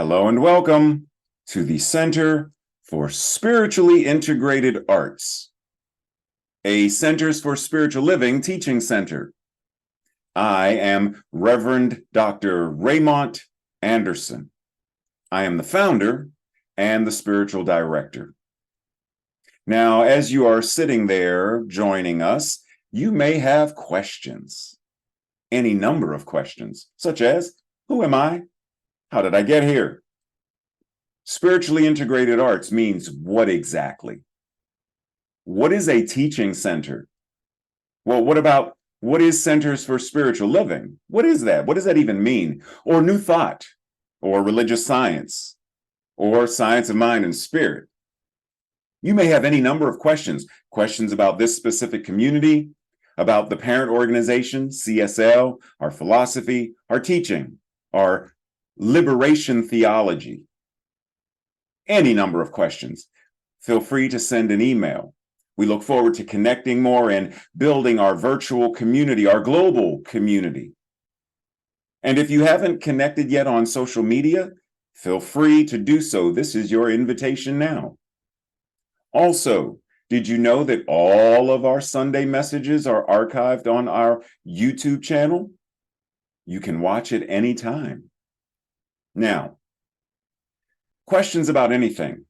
Hello and welcome to the Center for Spiritually Integrated Arts, a Centers for Spiritual Living teaching center. I am Reverend Dr. Raymont Anderson. I am the founder and the spiritual director. Now, as you are sitting there joining us, you may have questions, any number of questions, such as, who am I? How did I get here? Spiritually integrated arts means what exactly? What is a teaching center? Well, what is Centers for Spiritual Living? What is that? What does that even mean? Or New Thought, or religious science, or science of mind and spirit? You may have any number of questions about this specific community, about the parent organization, CSL, our philosophy, our teaching, our liberation theology. Any number of questions. Feel free to send an email. We look forward to connecting more and building our virtual community, our global community. And if you haven't connected yet on social media, feel free to do so. This is your invitation now. Also, did you know that all of our Sunday messages are archived on our YouTube channel? You can watch it anytime. Now, questions about anything,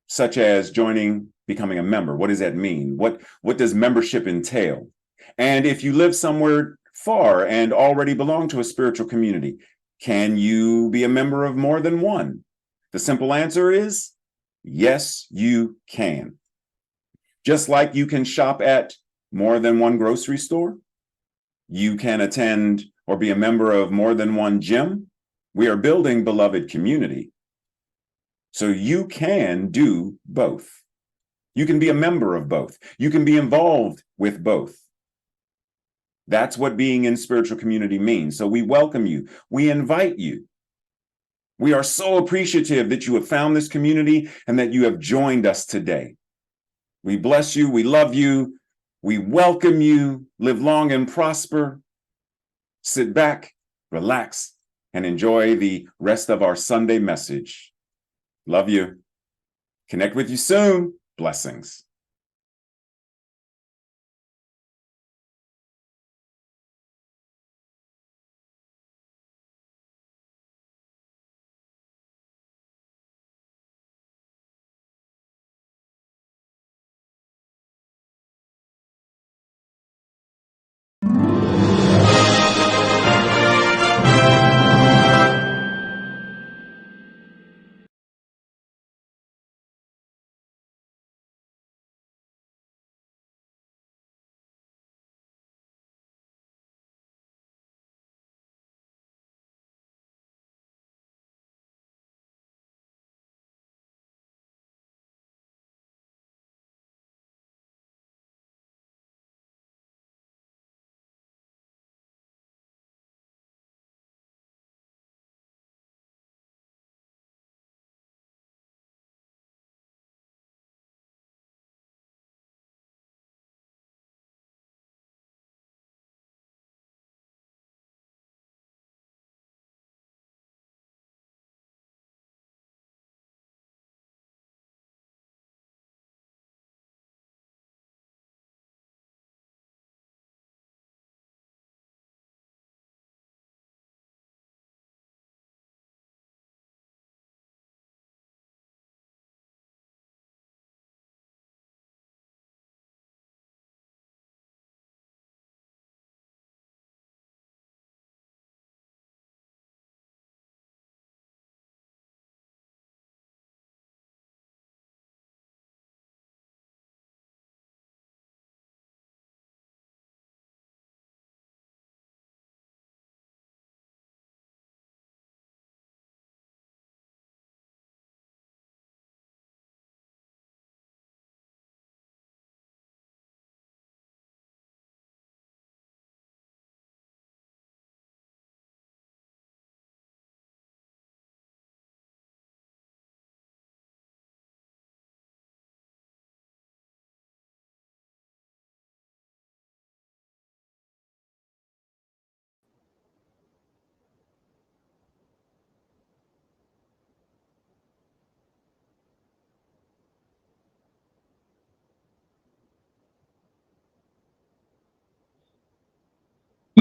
such as becoming a member. What does that mean? What does membership entail? And if you live somewhere far and already belong to a spiritual community, can you be a member of more than one? The simple answer is yes, you can. Just like you can shop at more than one grocery store, you can attend or be a member of more than one gym. We are building beloved community. So you can do both. You can be a member of both. You can be involved with both. That's what being in spiritual community means. So we welcome you. We invite you. We are so appreciative that you have found this community and that you have joined us today. We bless you. We love you. We welcome you. Live long and prosper. Sit back, relax, and enjoy the rest of our Sunday message. Love you. Connect with you soon. Blessings.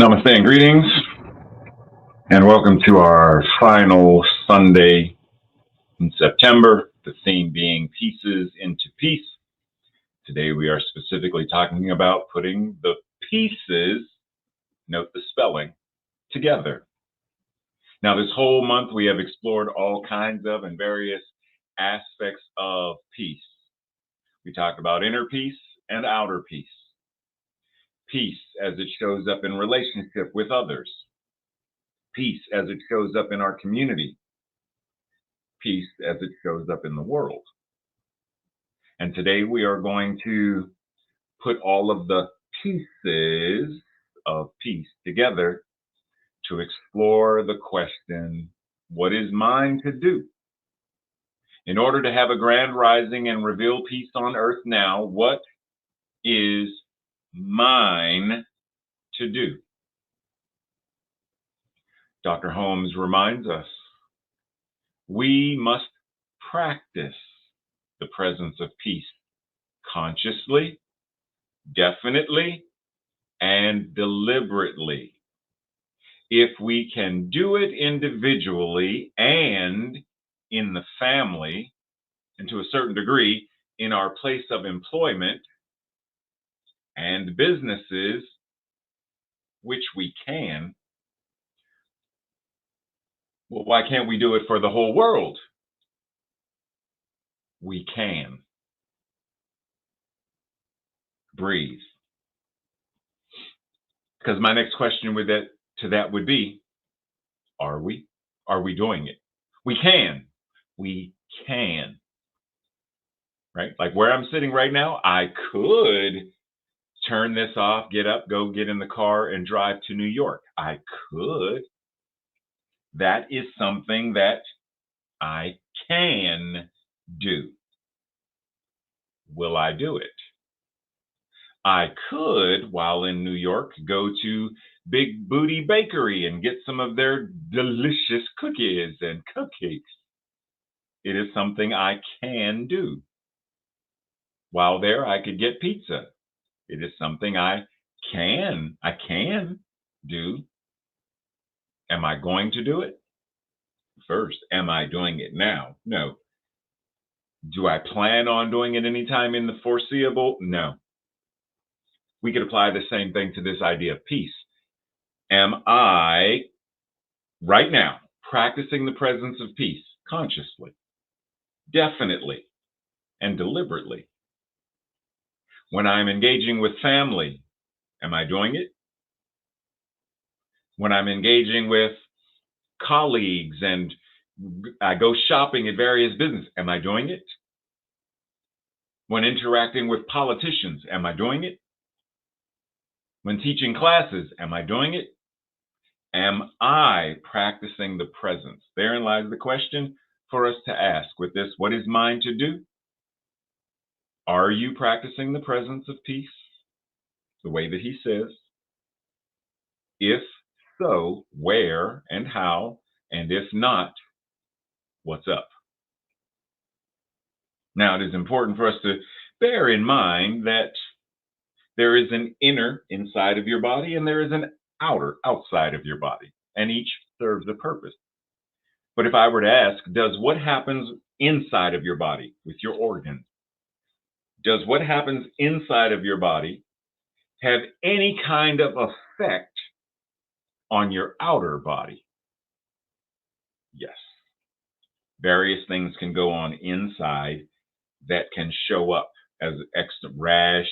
Namaste and greetings, and welcome to our final Sunday in September, the theme being Pieces into Peace. Today we are specifically talking about putting the pieces, note the spelling, together. Now this whole month we have explored all kinds of and various aspects of peace. We talked about inner peace and outer peace. Peace as it shows up in relationship with others. Peace as it shows up in our community. Peace as it shows up in the world. And today we are going to put all of the pieces of peace together to explore the question, what is mine to do? In order to have a grand rising and reveal peace on earth now, what is mine to do? Dr. Holmes reminds us, we must practice the presence of peace consciously, definitely, and deliberately. If we can do it individually and in the family, and to a certain degree in our place of employment and businesses, which we can, well, why can't we do it for the whole world? We can. Breathe. Because my next question would be, are we? Are we doing it? We can. We can. Right? Like where I'm sitting right now, I could turn this off, get up, go get in the car and drive to New York. I could. That is something that I can do. Will I do it? I could, while in New York, go to Big Booty Bakery and get some of their delicious cookies and cupcakes. It is something I can do. While there, I could get pizza. It is something I can do. Am I going to do it? First, am I doing it now? No. Do I plan on doing it anytime in the foreseeable? No. We could apply the same thing to this idea of peace. Am I, right now, practicing the presence of peace consciously, definitely, and deliberately? When I'm engaging with family, am I doing it? When I'm engaging with colleagues and I go shopping at various businesses, am I doing it? When interacting with politicians, am I doing it? When teaching classes, am I doing it? Am I practicing the presence? Therein lies the question for us to ask with this, what is mine to do? Are you practicing the presence of peace the way that he says? If so, where and how? And if not, what's up? Now, it is important for us to bear in mind that there is an inner inside of your body and there is an outer outside of your body, and each serves a purpose. But if I were to ask, does what happens inside of your body with your organs, does what happens inside of your body have any kind of effect on your outer body? Yes. Various things can go on inside that can show up as extra rash,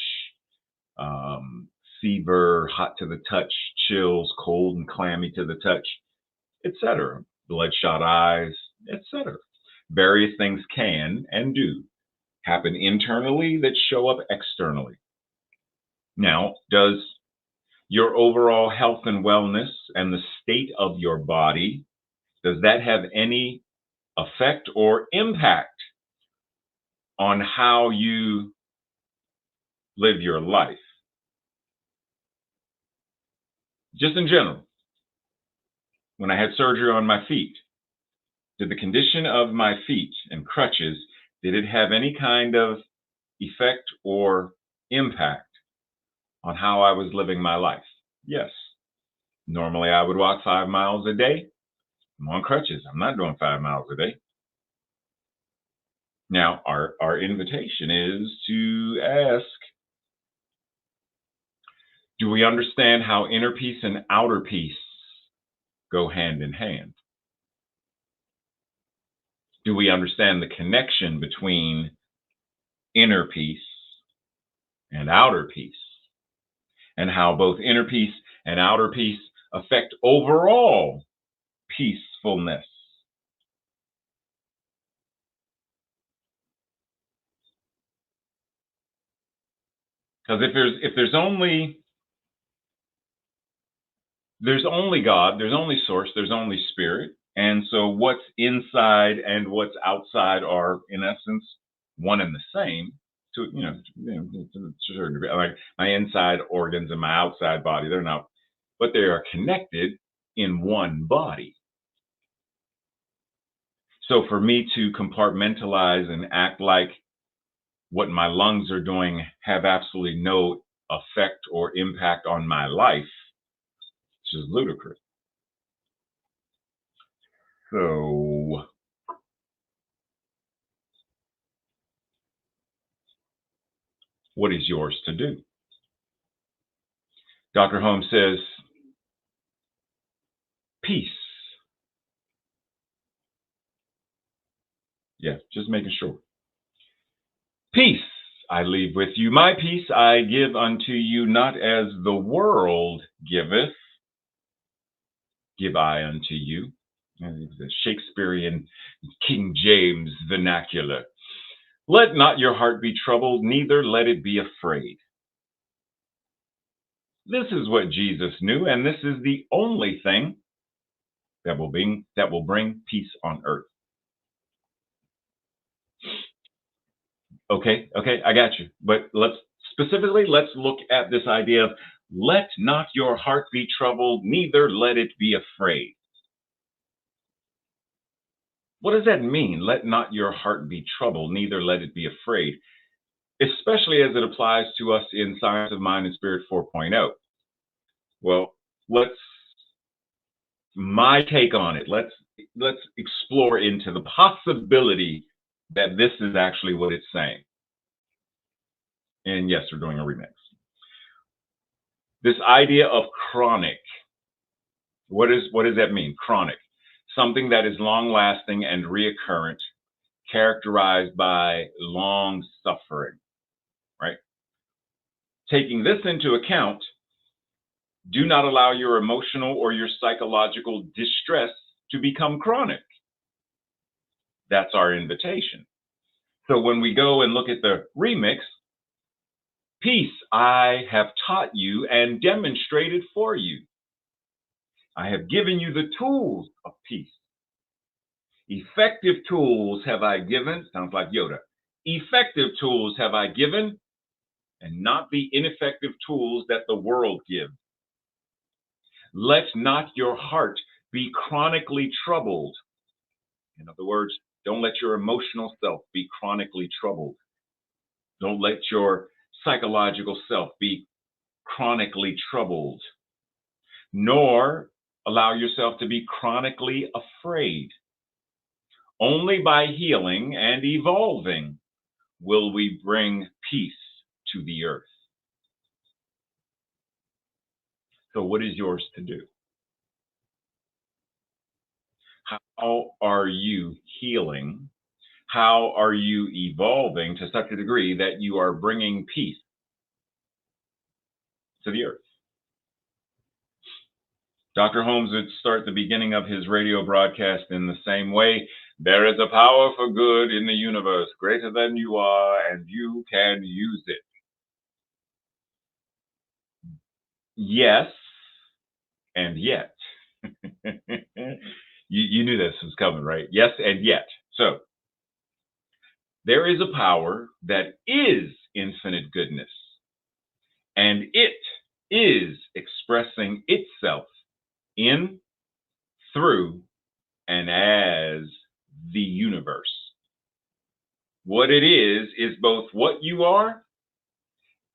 fever, hot to the touch, chills, cold and clammy to the touch, etc. Bloodshot eyes, etc. Various things can and do happen internally that show up externally. Now, does your overall health and wellness and the state of your body, does that have any effect or impact on how you live your life? Just in general, when I had surgery on my feet, did the condition of my feet and crutches, did it have any kind of effect or impact on how I was living my life? Yes. Normally, I would walk 5 miles a day. I'm on crutches. I'm not doing 5 miles a day. Now, our invitation is to ask, do we understand how inner peace and outer peace go hand in hand? Do we understand the connection between inner peace and outer peace, and how both inner peace and outer peace affect overall peacefulness? Because there's only God, there's only source, there's only spirit. And so what's inside and what's outside are in essence one and the same to, to a certain degree. Like my inside organs and my outside body, they're not, but they are connected in one body. So for me to compartmentalize and act like what my lungs are doing have absolutely no effect or impact on my life, which is ludicrous. So, what is yours to do? Dr. Holmes says, peace. Yeah, just making sure. Peace I leave with you. My peace I give unto you, not as the world giveth, give I unto you. The Shakespearean King James vernacular. Let not your heart be troubled, neither let it be afraid. This is what Jesus knew, and this is the only thing that will bring peace on earth. Okay, I got you. But let's look at this idea of let not your heart be troubled, neither let it be afraid. What does that mean? Let not your heart be troubled, neither let it be afraid, especially as it applies to us in Science of Mind and Spirit 4.0. Well, my take on it. Let's explore into the possibility that this is actually what it's saying. And yes, we're doing a remix. This idea of chronic. What does that mean? Chronic. Something that is long lasting and reoccurrent, characterized by long suffering, right? Taking this into account, do not allow your emotional or your psychological distress to become chronic. That's our invitation. So when we go and look at the remix, peace I have taught you and demonstrated for you. I have given you the tools of peace. Effective tools have I given, sounds like Yoda. Effective tools have I given, and not the ineffective tools that the world gives. Let not your heart be chronically troubled. In other words, don't let your emotional self be chronically troubled. Don't let your psychological self be chronically troubled, nor allow yourself to be chronically afraid. Only by healing and evolving will we bring peace to the earth. So what is yours to do? How are you healing? How are you evolving to such a degree that you are bringing peace to the earth? Dr. Holmes would start the beginning of his radio broadcast in the same way. There is a power for good in the universe, greater than you are, and you can use it. Yes, and yet. you knew this was coming, right? Yes, and yet. So, there is a power that is infinite goodness, and it is expressing itself in, through, and as the universe. What it is both what you are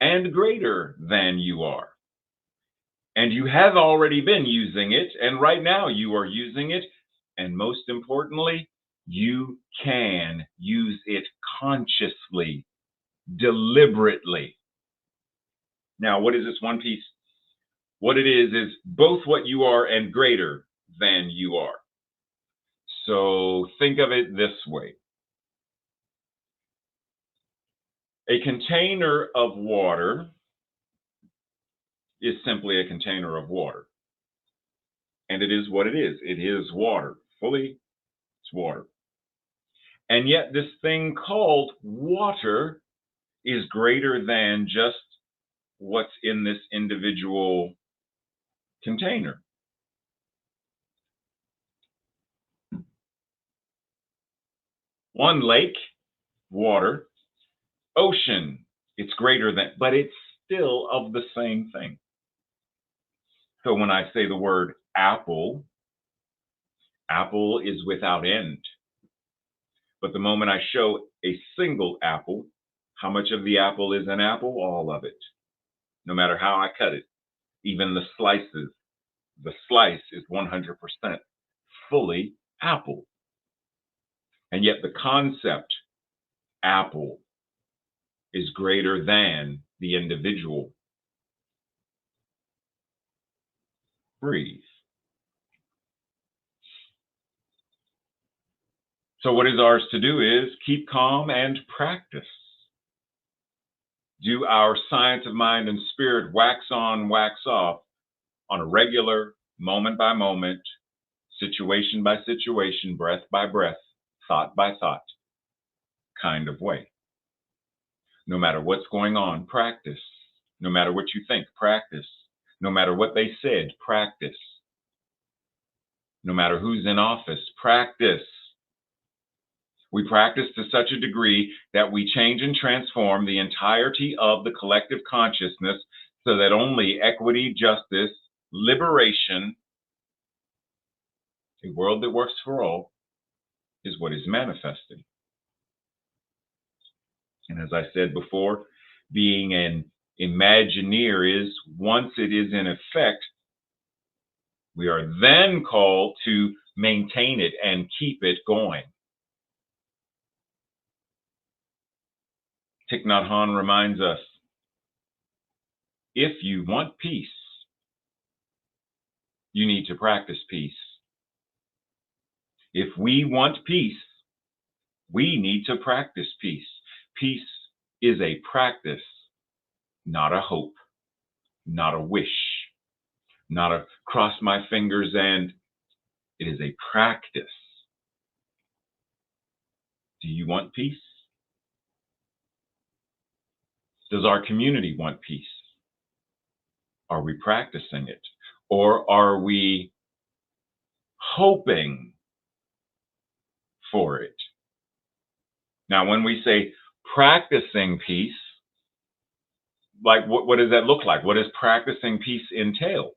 and greater than you are. And you have already been using it, and right now you are using it. And most importantly, you can use it consciously, deliberately. Now, what is this one piece? What it is both what you are and greater than you are. So think of it this way. A container of water is simply a container of water. And it is what it is. It is water. Fully, it's water. And yet this thing called water is greater than just what's in this individual container. One lake, water, ocean, it's greater than, but it's still of the same thing. So when I say the word apple, apple is without end. But the moment I show a single apple, how much of the apple is an apple? All of it. No matter how I cut it, even the slices, the slice is 100% fully apple. And yet the concept apple is greater than the individual. Breathe. So what is ours to do is keep calm and practice. Do our science of mind and spirit wax on, wax off on a regular, moment by moment, situation by situation, breath by breath, thought by thought kind of way. No matter what's going on, practice. No matter what you think, practice. No matter what they said, practice. No matter who's in office, practice. We practice to such a degree that we change and transform the entirety of the collective consciousness so that only equity, justice, liberation, a world that works for all, is what is manifesting. And as I said before, being an Imagineer is, once it is in effect, we are then called to maintain it and keep it going. Thich Nhat Hanh reminds us, if you want peace, you need to practice peace. If we want peace, we need to practice peace. Peace is a practice, not a hope, not a wish, not a cross my fingers and it is a practice. Do you want peace? Does our community want peace? Are we practicing it? Or are we hoping for it? Now, when we say practicing peace, like what does that look like? What does practicing peace entail?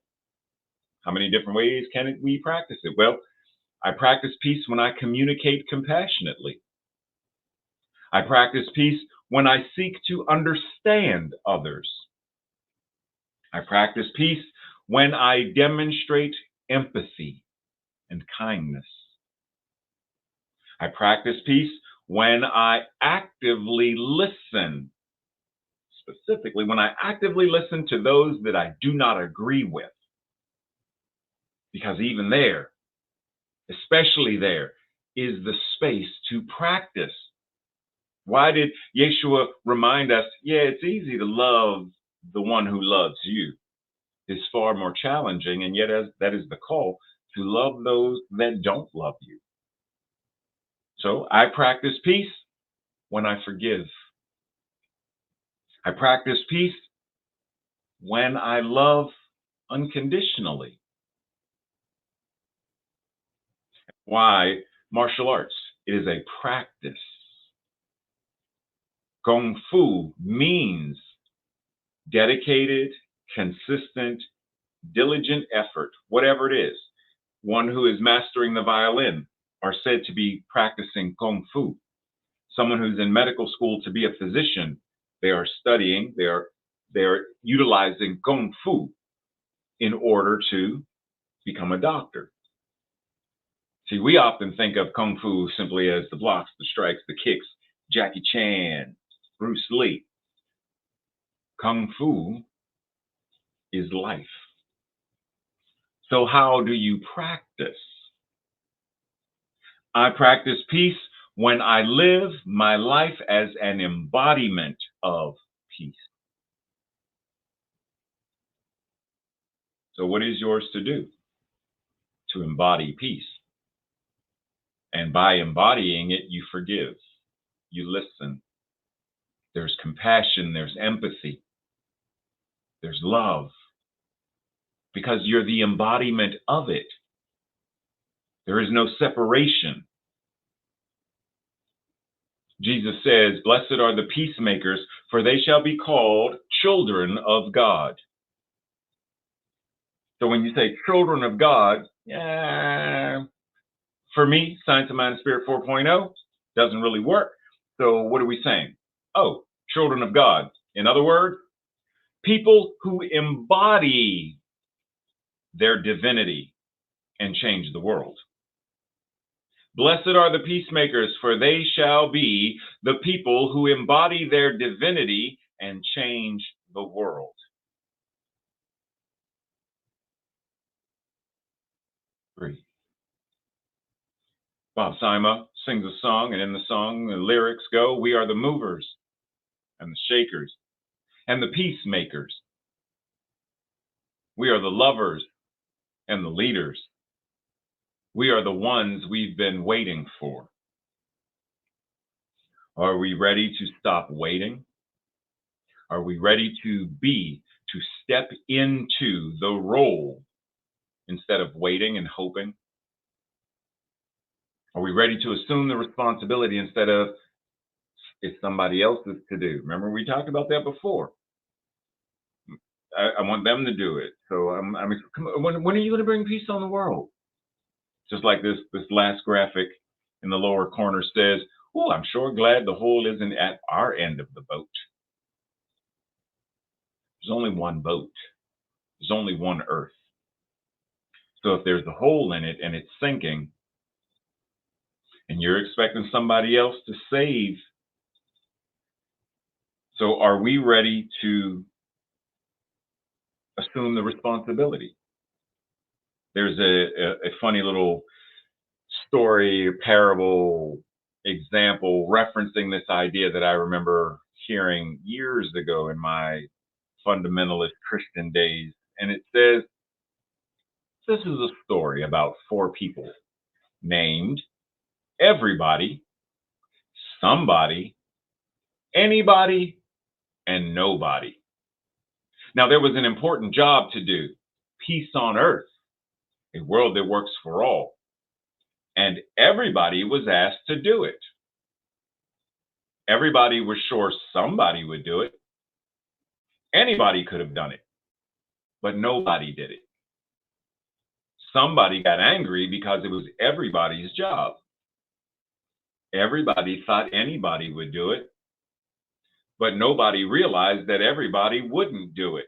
How many different ways can we practice it? Well, I practice peace when I communicate compassionately. I practice peace when I seek to understand others. I practice peace when I demonstrate empathy and kindness. I practice peace when I actively listen, specifically when I actively listen to those that I do not agree with. Because even there, especially there, is the space to practice. Why did Yeshua remind us, yeah, it's easy to love the one who loves you. It's far more challenging, and yet that is the call, to love those that don't love you. So I practice peace when I forgive. I practice peace when I love unconditionally. Why? Martial arts. It is a practice. Kung Fu means dedicated, consistent, diligent effort, whatever it is. One who is mastering the violin are said to be practicing Kung Fu. Someone who's in medical school to be a physician, they are studying, they are utilizing Kung Fu. in order to become a doctor. See, we often think of Kung Fu simply as the blocks, the strikes, the kicks, Jackie Chan, Bruce Lee. Kung Fu is life. So how do you practice? I practice peace when I live my life as an embodiment of peace. So what is yours to do? To embody peace. And by embodying it, you forgive, you listen. There's compassion, there's empathy, there's love, because you're the embodiment of it. There is no separation. Jesus says, "Blessed are the peacemakers, for they shall be called children of God." So when you say children of God, for me, Science of Mind and Spirit 4.0 doesn't really work. So what are we saying? Oh, children of God. In other words, people who embody their divinity and change the world. Blessed are the peacemakers, for they shall be the people who embody their divinity and change the world. Breathe. Bob Sima sings a song, and in the song, the lyrics go, "We are the movers and the shakers and the peacemakers. We are the lovers and the leaders. We are the ones we've been waiting for." Are we ready to stop waiting? Are we ready to step into the role instead of waiting and hoping? Are we ready to assume the responsibility instead of it's somebody else's to do? Remember, we talked about that before. I want them to do it. So when are you going to bring peace on the world? Just like this last graphic in the lower corner says, "Oh, I'm sure glad the hole isn't at our end of the boat." There's only one boat. There's only one earth. So if there's a hole in it and it's sinking, and you're expecting somebody else to save, so are we ready to assume the responsibility? There's a funny little story, parable, example referencing this idea that I remember hearing years ago in my fundamentalist Christian days. And it says, this is a story about four people named everybody, somebody, anybody, and nobody. Now, there was an important job to do: peace on earth, a world that works for all. And everybody was asked to do it. Everybody was sure somebody would do it. Anybody could have done it, but nobody did it. Somebody got angry because it was everybody's job. Everybody thought anybody would do it, but nobody realized that everybody wouldn't do it.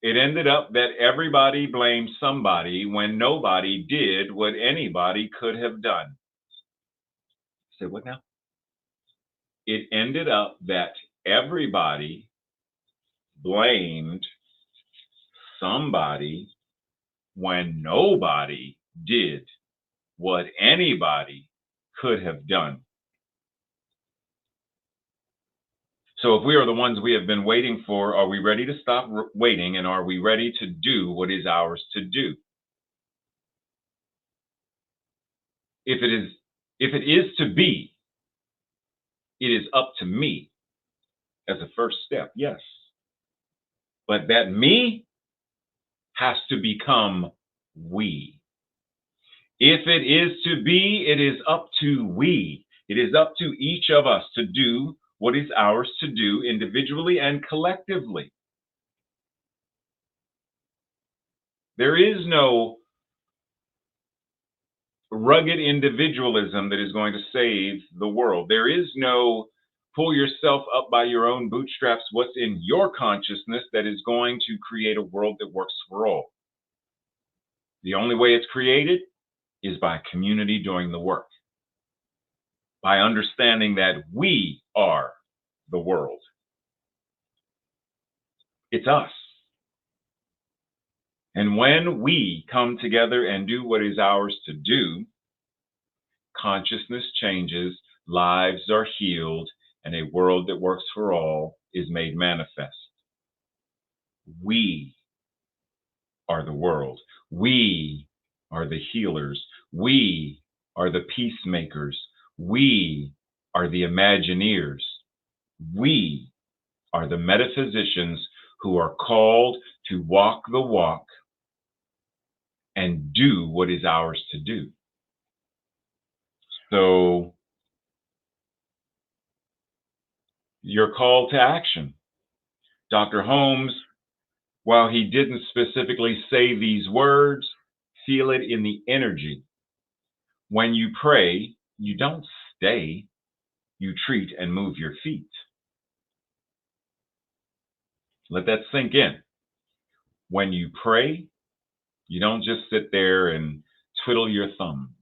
It ended up that everybody blamed somebody when nobody did what anybody could have done. Say what now? It ended up that everybody blamed somebody when nobody did what anybody could have done. So if we are the ones we have been waiting for, are we ready to stop waiting, and are we ready to do what is ours to do? If it is to be, it is up to me as a first step, yes. But that me has to become we. If it is to be, it is up to we. It is up to each of us to do what is ours to do individually and collectively. There is no rugged individualism that is going to save the world. There is no pull yourself up by your own bootstraps. What's in your consciousness that is going to create a world that works for all? The only way it's created is by community doing the work, by understanding that we are the world. It's us. And when we come together and do what is ours to do, consciousness changes, lives are healed, and a world that works for all is made manifest. We are the world. We are the healers. We are the peacemakers. We are the Imagineers. We are the metaphysicians who are called to walk the walk and do what is ours to do. So your call to action. Dr. Holmes, while he didn't specifically say these words, feel it in the energy. When you pray, you don't stay, you treat and move your feet. Let that sink in. When you pray, you don't just sit there and twiddle your thumb.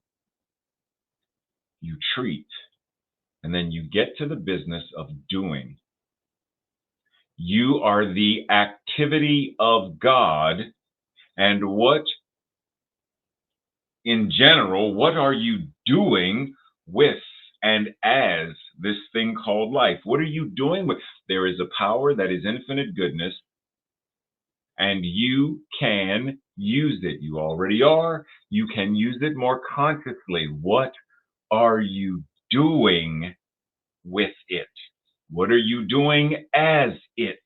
You treat, and then you get to the business of doing. You are the activity of God, and what, in general, what are you doing with and as this thing called life? What are you doing with? There is a power that is infinite goodness, and you can use it. You already are. You can use it more consciously. What are you doing with it? What are you doing as it?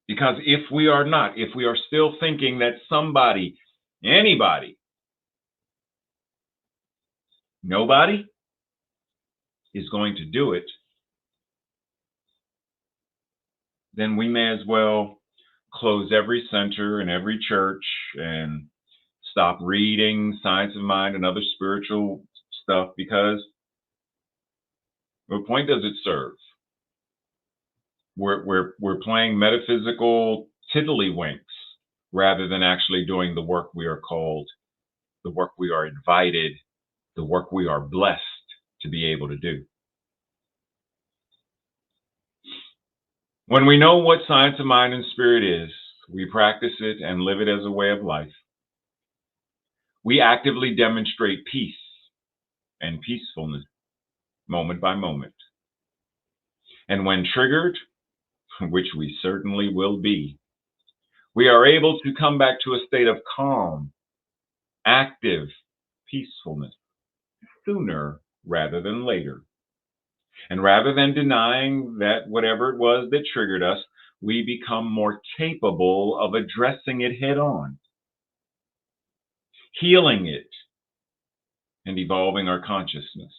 Because if we are not, if we are still thinking that somebody, anybody, nobody is going to do it, then we may as well close every center and every church and stop reading Science of Mind and other spiritual stuff, because what point does it serve? We're playing metaphysical tiddlywinks rather than actually doing the work we are called, the work we are invited, the work we are blessed to be able to do. When we know what Science of Mind and Spirit is, we practice it and live it as a way of life. We actively demonstrate peace and peacefulness moment by moment. And when triggered, which we certainly will be, we are able to come back to a state of calm, active peacefulness sooner rather than later. And rather than denying that whatever it was that triggered us, we become more capable of addressing it head on, healing it, and evolving our consciousness.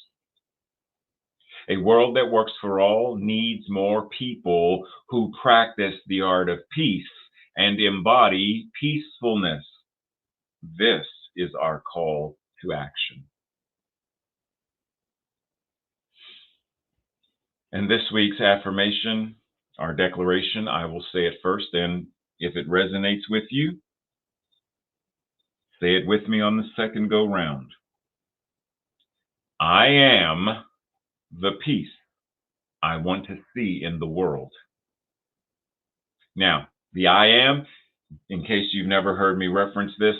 A world that works for all needs more people who practice the art of peace and embody peacefulness. This is our call to action. And this week's affirmation, our declaration, I will say it first, and if it resonates with you, say it with me on the second go round. I am the peace I want to see in the world. Now, the I am, in case you've never heard me reference this,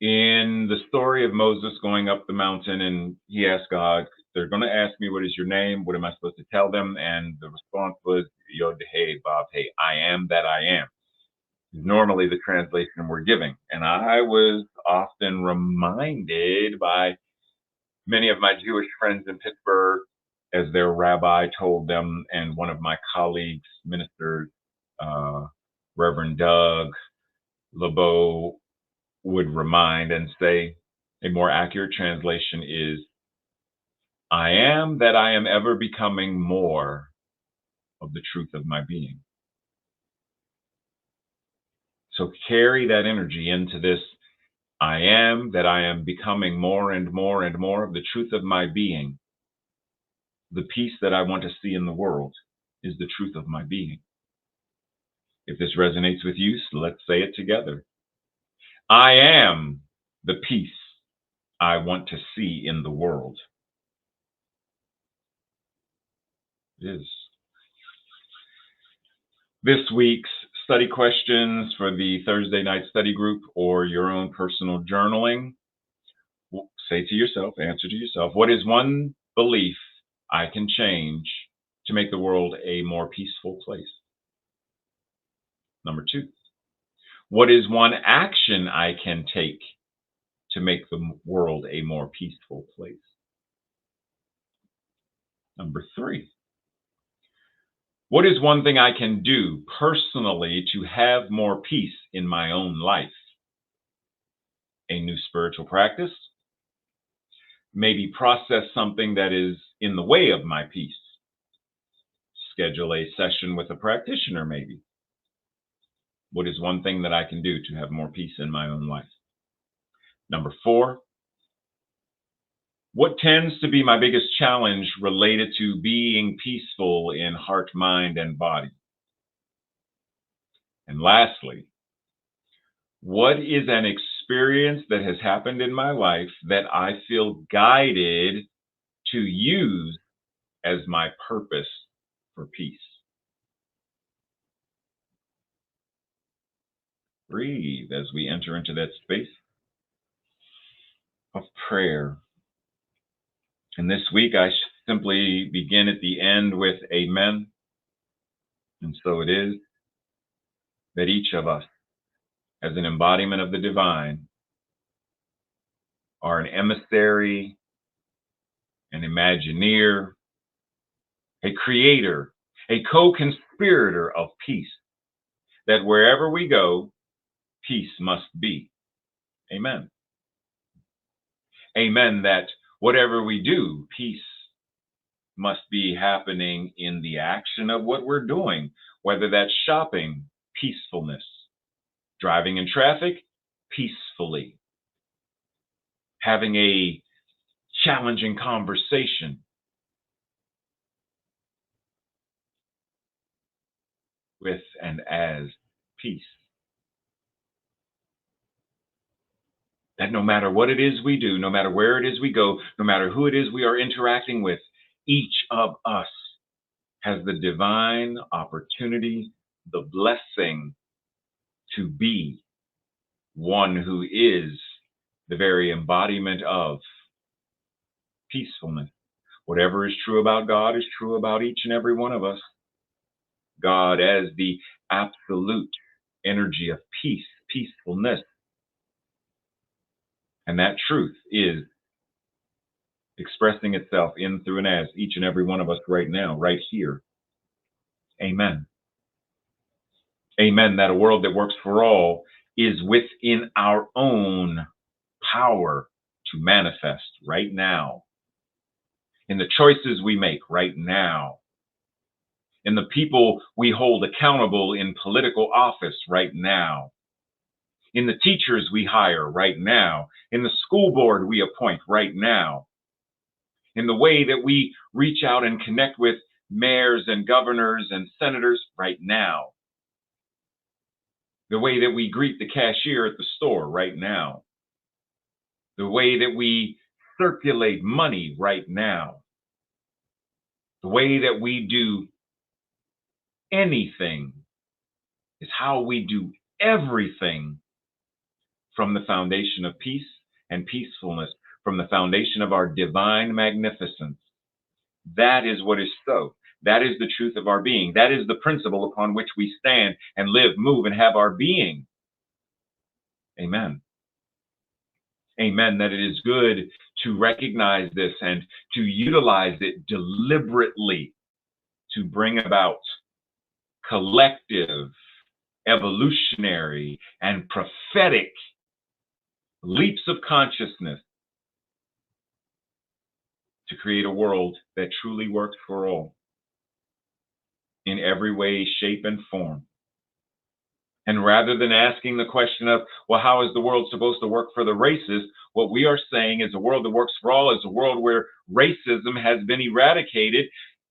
in the story of Moses going up the mountain and he asked God, they're going to ask me, what is your name? What am I supposed to tell them? And the response was, Yod Hey Bob Hey, I am that I am. Normally the translation we're giving. And I was often reminded by many of my Jewish friends in Pittsburgh, as their rabbi told them, and one of my colleagues, ministers, Reverend Doug LeBeau, would remind and say, a more accurate translation is, I am that I am ever becoming more of the truth of my being. So carry that energy into this I am that I am becoming more and more and more of the truth of my being. The peace that I want to see in the world is the truth of my being. If this resonates with you, so let's say it together. I am the peace I want to see in the world. It is. This week's study questions for the Thursday night study group or your own personal journaling. Say to yourself, answer to yourself, what is one belief I can change to make the world a more peaceful place? Number 2, what is one action I can take to make the world a more peaceful place? Number 3, what is one thing I can do personally to have more peace in my own life? A new spiritual practice? Maybe process something that is in the way of my peace. Schedule a session with a practitioner, maybe. What is one thing that I can do to have more peace in my own life? Number 4, what tends to be my biggest challenge related to being peaceful in heart, mind, and body? And lastly, what is an experience that has happened in my life that I feel guided to use as my purpose for peace? Breathe as we enter into that space of prayer. And this week, I simply begin at the end with amen. And so it is that each of us, as an embodiment of the divine, are an emissary, an imagineer, a creator, a co-conspirator of peace, that wherever we go, peace must be. Amen. Amen, that whatever we do, peace must be happening in the action of what we're doing, whether that's shopping, peacefulness, driving in traffic, peacefully, having a challenging conversation with and as peace. That no matter what it is we do, no matter where it is we go, no matter who it is we are interacting with, each of us has the divine opportunity, the blessing to be one who is the very embodiment of peacefulness. Whatever is true about God is true about each and every one of us. God as the absolute energy of peace, peacefulness. And that truth is expressing itself in, through, and as each and every one of us right now, right here. Amen. Amen. That a world that works for all is within our own power to manifest right now. In the choices we make right now. In the people we hold accountable in political office right now. In the teachers we hire right now. In the school board we appoint right now. In the way that we reach out and connect with mayors and governors and senators right now. The way that we greet the cashier at the store right now. The way that we circulate money right now. The way that we do anything is how we do everything from the foundation of peace and peacefulness, from the foundation of our divine magnificence. That is what is so. That is the truth of our being. That is the principle upon which we stand and live, move, and have our being. Amen. Amen. That it is good to recognize this and to utilize it deliberately to bring about collective, evolutionary, and prophetic leaps of consciousness to create a world that truly works for all in every way, shape, and form. And rather than asking the question of, well, how is the world supposed to work for the races? What we are saying is a world that works for all is a world where racism has been eradicated,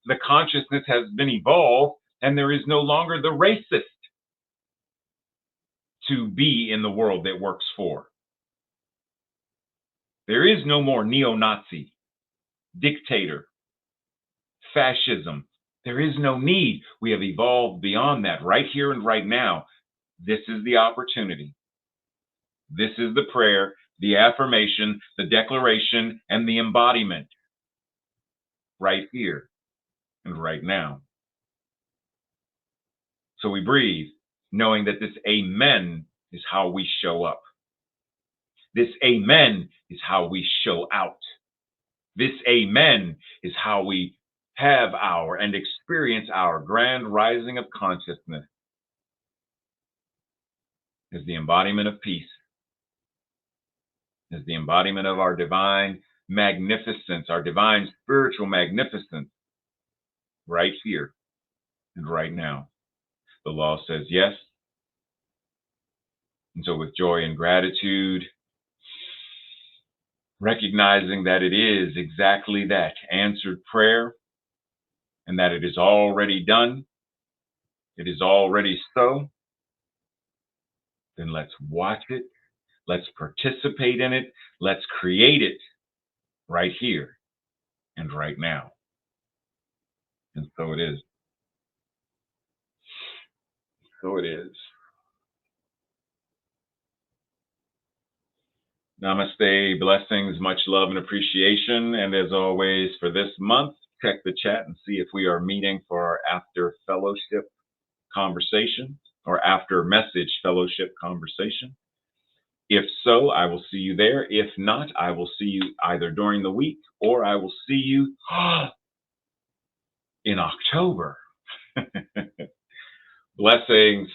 the consciousness has been evolved, and there is no longer the racist to be in the world that works for. There is no more neo-Nazi, dictator, fascism. There is no need. We have evolved beyond that right here and right now. This is the opportunity. This is the prayer, the affirmation, the declaration, and the embodiment right here and right now. So we breathe, knowing that this amen is how we show up. This amen is how we show out. This amen is how we have our and experience our grand rising of consciousness as the embodiment of peace, as the embodiment of our divine magnificence, our divine spiritual magnificence right here and right now. The law says yes. And so with joy and gratitude, recognizing that it is exactly that, answered prayer, and that it is already done, it is already so, then let's watch it, let's participate in it, let's create it right here and right now. And so it is. So it is. Namaste, blessings, much love and appreciation. And as always, for this month, check the chat and see if we are meeting for our after fellowship conversation or after message fellowship conversation. If so, I will see you there. If not, I will see you either during the week or I will see you in October. Blessings.